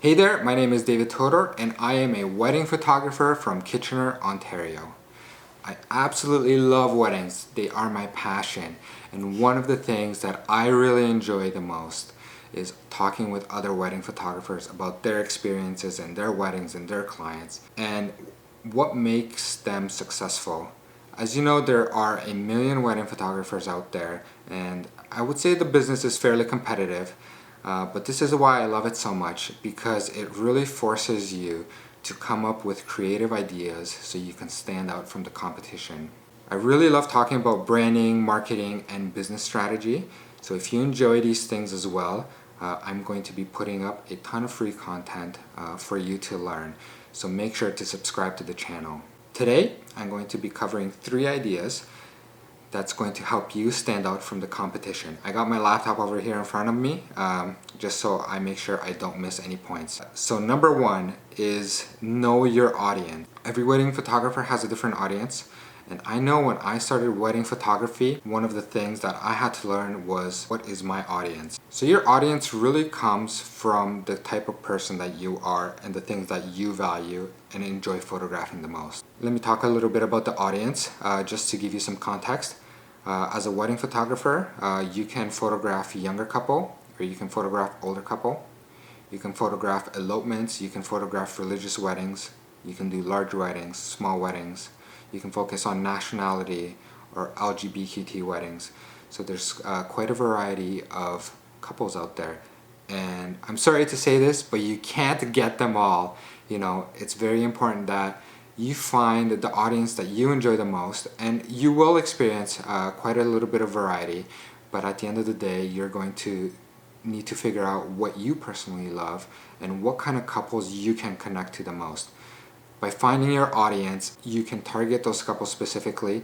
Hey there, my name is David Todor and I am a wedding photographer from Kitchener, Ontario. I absolutely love weddings. They are my passion, and one of the things that I really enjoy the most is talking with other wedding photographers about their experiences and their weddings and their clients and what makes them successful. As you know, there are a million wedding photographers out there, and I would say the business is fairly competitive. But this is why I love it so much, because it really forces you to come up with creative ideas so you can stand out from the competition. I really love talking about branding, marketing, and business strategy. So if you enjoy these things as well, I'm going to be putting up a ton of free content for you to learn. So make sure to subscribe to the channel. Today, I'm going to be covering 3 ideas that's going to help you stand out from the competition. I got my laptop over here in front of me just so I make sure I don't miss any points. So number 1 is know your audience. Every wedding photographer has a different audience, and I know when I started wedding photography, one of the things that I had to learn was, what is my audience? So your audience really comes from the type of person that you are and the things that you value and enjoy photographing the most. Let me talk a little bit about the audience just to give you some context. As a wedding photographer, you can photograph a younger couple, or you can photograph older couple. You can photograph elopements, you can photograph religious weddings, you can do large weddings, small weddings. You can focus on nationality or LGBTQ weddings. So there's quite a variety of couples out there. And I'm sorry to say this, but you can't get them all. You know, it's very important that you find the audience that you enjoy the most, and you will experience quite a little bit of variety, but at the end of the day, you're going to need to figure out what you personally love and what kind of couples you can connect to the most. By finding your audience, you can target those couples specifically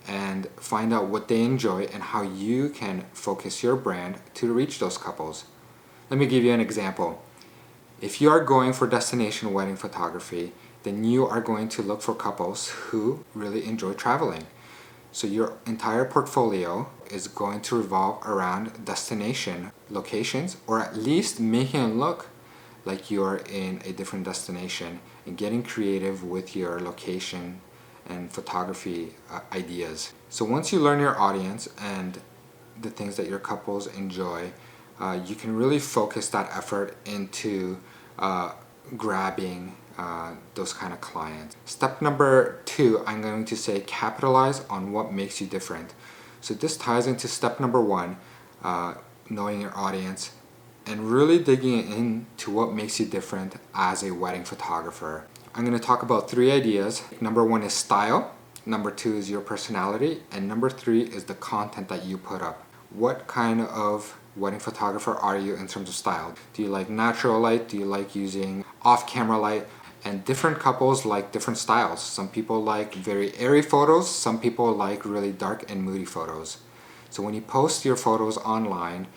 and find out what they enjoy and how you can focus your brand to reach those couples. Let me give you an example. If you are going for destination wedding photography, then you are going to look for couples who really enjoy traveling. So your entire portfolio is going to revolve around destination locations, or at least making it look like you're in a different destination and getting creative with your location and photography ideas. So once you learn your audience and the things that your couples enjoy, you can really focus that effort into grabbing those kind of clients. Step number 2, I'm going to say capitalize on what makes you different. So this ties into step number 1, knowing your audience and really digging into what makes you different as a wedding photographer. I'm going to talk about 3 ideas. Number 1 is style, number 2 is your personality, and number 3 is the content that you put up. What kind of wedding photographer are you in terms of style? Do you like natural light? Do you like using off-camera light? And different couples like different styles. Some people like very airy photos, some people like really dark and moody photos. So when you post your photos online,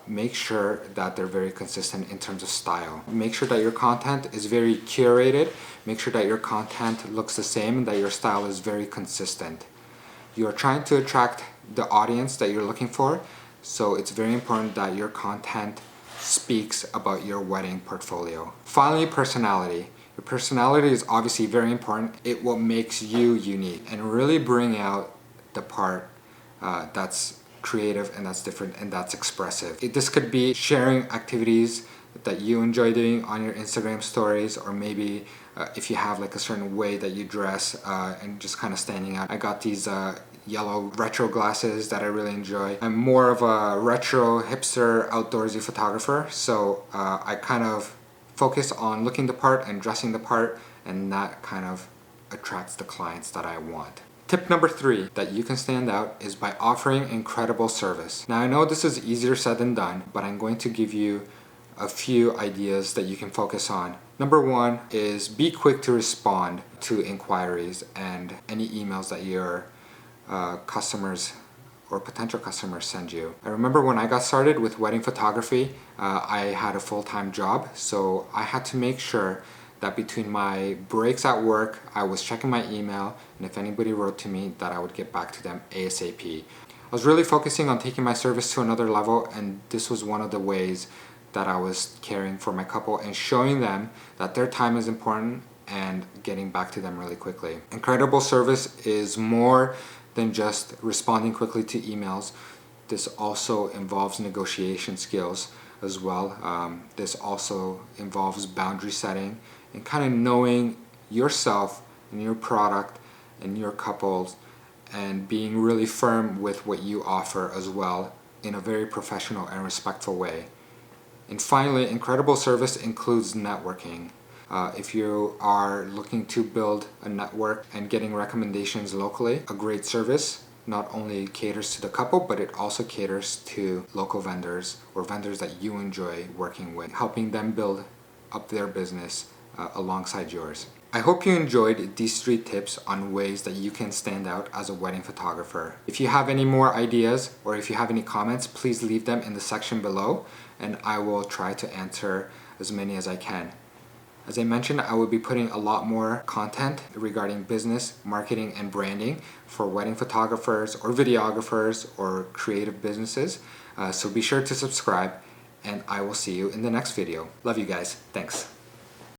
make sure that they're very consistent in terms of style. Make sure that your content is very curated. Make sure that your content looks the same and that your style is very consistent. You are trying to attract the audience that you're looking for, so it's very important that your content speaks about your wedding portfolio. Finally, personality. Your personality is obviously very important. It what makes you unique and really bring out the part that's creative and that's different and that's expressive. This could be sharing activities that you enjoy doing on your Instagram stories, or maybe if you have like a certain way that you dress and just kind of standing out. I got these yellow retro glasses that I really enjoy. I'm more of a retro hipster outdoorsy photographer, so I kind of focus on looking the part and dressing the part, and that kind of attracts the clients that I want. Tip number 3 that you can stand out is by offering incredible service. Now I know this is easier said than done, but I'm going to give you a few ideas that you can focus on. Number 1 is be quick to respond to inquiries and any emails that your customers or potential customers send you. I remember when I got started with wedding photography, I had a full-time job, so I had to make sure that between my breaks at work, I was checking my email, and if anybody wrote to me, that I would get back to them ASAP. I was really focusing on taking my service to another level, and this was one of the ways that I was caring for my couple and showing them that their time is important and getting back to them really quickly. Incredible service is more than just responding quickly to emails. This also involves negotiation skills as well. This also involves boundary setting and kind of knowing yourself and your product and your couples and being really firm with what you offer as well in a very professional and respectful way. And finally, incredible service includes networking. If you are looking to build a network and getting recommendations locally, a great service not only caters to the couple, but it also caters to local vendors or vendors that you enjoy working with, helping them build up their business alongside yours. I hope you enjoyed these 3 tips on ways that you can stand out as a wedding photographer. If you have any more ideas or if you have any comments, please leave them in the section below and I will try to answer as many as I can. As I mentioned, I will be putting a lot more content regarding business, marketing, and branding for wedding photographers or videographers or creative businesses. So be sure to subscribe and I will see you in the next video. Love you guys. Thanks.